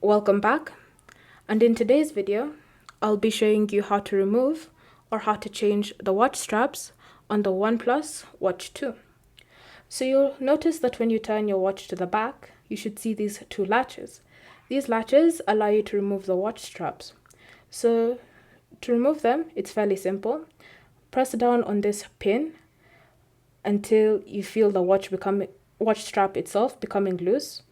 Welcome back, and in today's video I'll be showing you how to remove or how to change the watch straps on the OnePlus Watch 2. So you'll notice that when you turn your watch to the back, you should see these two latches. These latches allow you to remove the watch straps. So to remove them, it's fairly simple. Press down on this pin until you feel the watch strap itself becoming loose.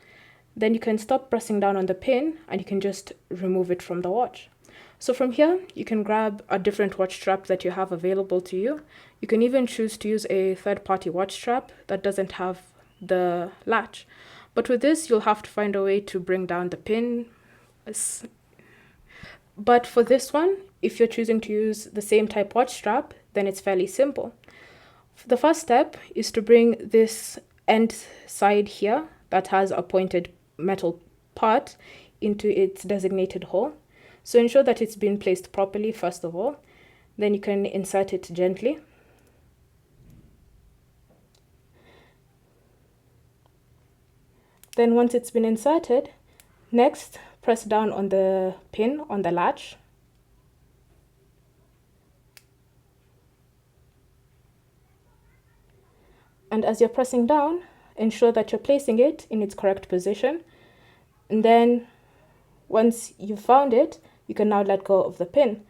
Then you can stop pressing down on the pin and you can just remove it from the watch. So from here, you can grab a different watch strap that you have available to you. You can even choose to use a third-party watch strap that doesn't have the latch. But with this, you'll have to find a way to bring down the pin. But for this one, if you're choosing to use the same type watch strap, then it's fairly simple. The first step is to bring this end side here that has a pointed metal part into its designated hole. So ensure that it's been placed properly first of all. Then you can insert it gently. Then once it's been inserted, next press down on the pin on the latch. And as you're pressing down, ensure that you're placing it in its correct position. And then once you've found it, you can now let go of the pin.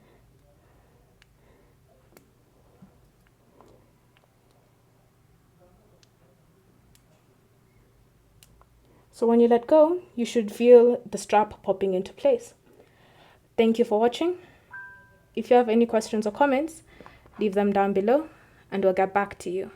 So when you let go, you should feel the strap popping into place. Thank you for watching. If you have any questions or comments, leave them down below and we'll get back to you.